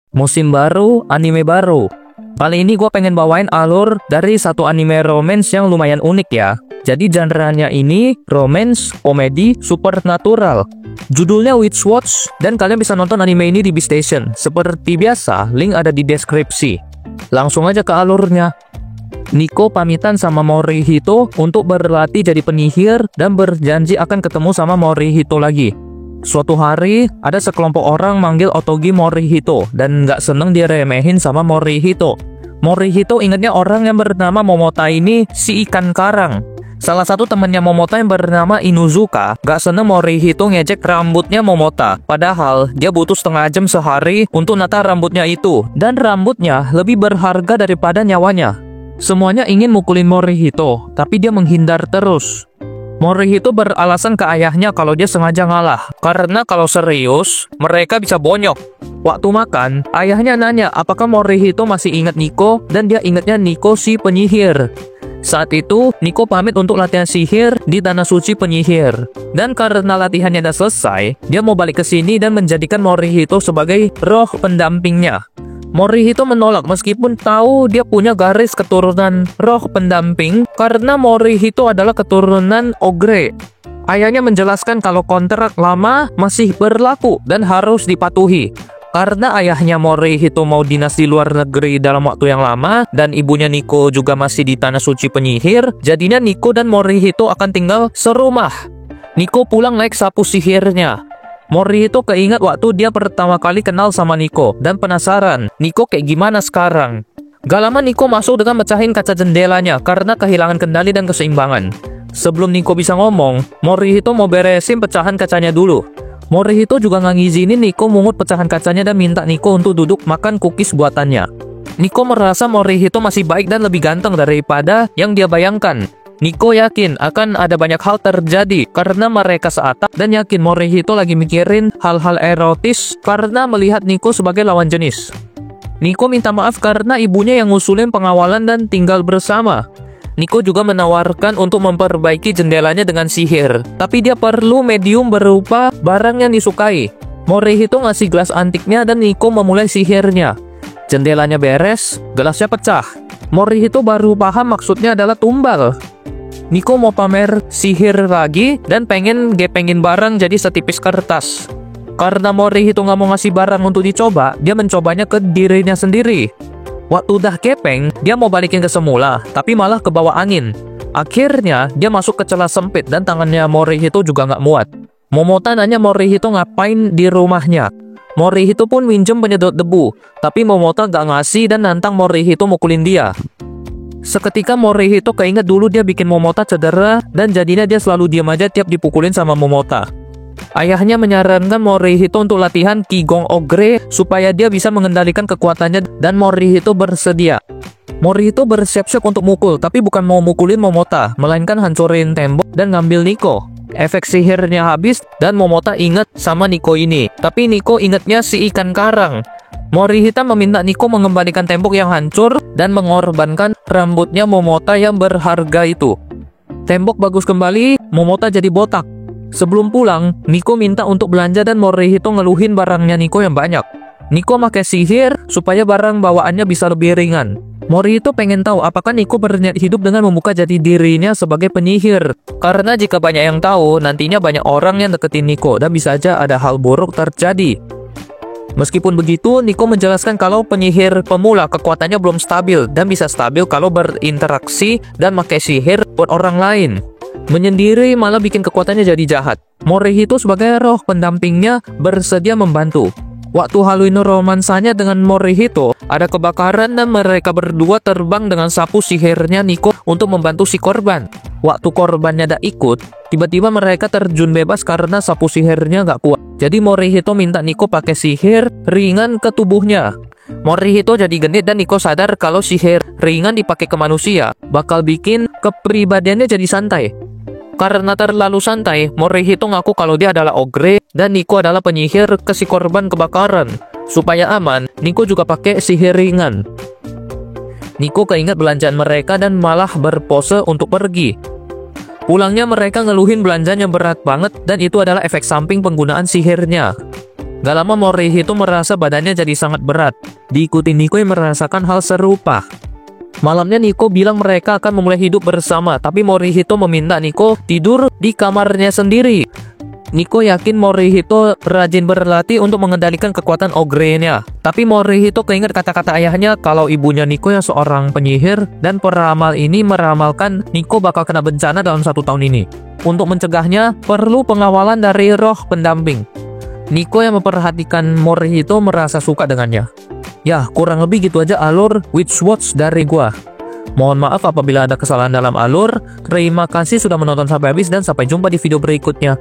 Musim baru, anime baru. Kali ini gue pengen bawain alur dari satu anime romance yang lumayan unik ya. Jadi genre-nya ini romance, komedi, supernatural. Judulnya Witch Watch dan kalian bisa nonton anime ini di Beastation. Seperti biasa, link ada di deskripsi. Langsung aja ke alurnya. Nico pamitan sama Morihito untuk berlatih jadi penyihir dan berjanji akan ketemu sama Morihito lagi. Suatu hari, ada sekelompok orang manggil Otogi Morihito dan nggak seneng diremehin sama Morihito. Morihito ingatnya orang yang bernama Momota ini si ikan karang. Salah satu temannya Momota yang bernama Inuzuka nggak seneng Morihito ngejek rambutnya Momota. Padahal dia butuh setengah jam sehari untuk nata rambutnya itu. Dan rambutnya lebih berharga daripada nyawanya. Semuanya ingin mukulin Morihito, tapi dia menghindar terus. Morihito beralasan ke ayahnya kalau dia sengaja ngalah, karena kalau serius, mereka bisa bonyok. Waktu makan, ayahnya nanya apakah Morihito masih ingat Nico, dan dia ingatnya Nico si penyihir. Saat itu, Nico pamit untuk latihan sihir di Tanah Suci Penyihir. Dan karena latihannya udah selesai, dia mau balik ke sini dan menjadikan Morihito sebagai roh pendampingnya. Morihito menolak meskipun tahu dia punya garis keturunan roh pendamping karena Morihito adalah keturunan Ogre. Ayahnya menjelaskan kalau kontrak lama masih berlaku dan harus dipatuhi. Karena ayahnya Morihito mau dinas di luar negeri dalam waktu yang lama dan ibunya Nico juga masih di Tanah Suci Penyihir, jadinya Nico dan Morihito akan tinggal serumah. Nico pulang naik sapu sihirnya. Morihito keingat waktu dia pertama kali kenal sama Nico dan penasaran, Nico kayak gimana sekarang? Gak lama Nico masuk dengan mecahin kaca jendelanya karena kehilangan kendali dan keseimbangan. Sebelum Nico bisa ngomong, Morihito mau beresin pecahan kacanya dulu. Morihito juga nggak ngizinin Nico mungut pecahan kacanya dan minta Nico untuk duduk makan cookies buatannya. Nico merasa Morihito masih baik dan lebih ganteng daripada yang dia bayangkan. Nico yakin akan ada banyak hal terjadi karena mereka seatap dan yakin Morihito lagi mikirin hal-hal erotis karena melihat Nico sebagai lawan jenis. Nico minta maaf karena ibunya yang ngusulin pengawalan dan tinggal bersama. Nico juga menawarkan untuk memperbaiki jendelanya dengan sihir, tapi dia perlu medium berupa barang yang disukai. Morihito ngasih gelas antiknya dan Nico memulai sihirnya. Jendelanya beres, gelasnya pecah. Morihito baru paham maksudnya adalah tumbal. Nico mau pamer sihir lagi dan pengen gepengin barang jadi setipis kertas. Karena Morihito nggak mau ngasih barang untuk dicoba, dia mencobanya ke dirinya sendiri. Waktu udah gepeng, dia mau balikin ke semula, tapi malah ke bawah angin. Akhirnya, dia masuk ke celah sempit dan tangannya Morihito juga nggak muat. Momota nanya Morihito ngapain di rumahnya. Morihito pun minjem penyedot debu, tapi Momota nggak ngasih dan nantang Morihito mukulin dia. Seketika Morihito keinget dulu dia bikin Momota cedera dan jadinya dia selalu diam aja tiap dipukulin sama Momota. Ayahnya menyarankan Morihito untuk latihan Qigong Ogre supaya dia bisa mengendalikan kekuatannya dan Morihito bersedia. Morihito bersiap-siap untuk mukul tapi bukan mau mukulin Momota, melainkan hancurin tembok dan ngambil Nico. Efek sihirnya habis dan Momota ingat sama Nico ini, tapi Nico ingatnya si ikan karang. Morihito meminta Nico mengembalikan tembok yang hancur dan mengorbankan rambutnya Momota yang berharga itu. Tembok bagus kembali, Momota jadi botak. Sebelum pulang, Nico minta untuk belanja dan Morihito ngeluhin barangnya Nico yang banyak. Nico pakai sihir supaya barang bawaannya bisa lebih ringan. Morihito pengen tahu apakah Nico berniat hidup dengan membuka jati dirinya sebagai penyihir. Karena jika banyak yang tahu, nantinya banyak orang yang deketin Nico dan bisa aja ada hal buruk terjadi. Meskipun begitu, Nico menjelaskan kalau penyihir pemula kekuatannya belum stabil dan bisa stabil kalau berinteraksi dan pakai sihir buat orang lain. Menyendiri malah bikin kekuatannya jadi jahat. Morihito sebagai roh pendampingnya bersedia membantu. Waktu Halloween romansanya dengan Morihito, ada kebakaran dan mereka berdua terbang dengan sapu sihirnya Nico untuk membantu si korban. Waktu korbannya dak ikut, tiba-tiba mereka terjun bebas karena sapu sihirnya gak kuat. Jadi Morihito minta Nico pakai sihir ringan ke tubuhnya. Morihito jadi genit dan Nico sadar kalau sihir ringan dipakai ke manusia bakal bikin kepribadiannya jadi santai. Karena terlalu santai, Morihito ngaku kalau dia adalah ogre dan Nico adalah penyihir ke si korban kebakaran. Supaya aman, Nico juga pakai sihir ringan. Nico keingat belanjaan mereka dan malah berpose untuk pergi. Pulangnya mereka ngeluhin belanjanya berat banget dan itu adalah efek samping penggunaan sihirnya. Gak lama Morihito merasa badannya jadi sangat berat. Diikuti Nico yang merasakan hal serupa. Malamnya Nico bilang mereka akan memulai hidup bersama, tapi Morihito meminta Nico tidur di kamarnya sendiri. Nico yakin Morihito rajin berlatih untuk mengendalikan kekuatan ogre-nya. Tapi Morihito keinget kata-kata ayahnya kalau ibunya Nico yang seorang penyihir dan peramal ini meramalkan Nico bakal kena bencana dalam 1 tahun ini. Untuk mencegahnya, perlu pengawalan dari roh pendamping. Nico yang memperhatikan Morihito merasa suka dengannya. Ya, kurang lebih gitu aja alur Witch Watch dari gua. Mohon maaf apabila ada kesalahan dalam alur. Terima kasih sudah menonton sampai habis dan sampai jumpa di video berikutnya.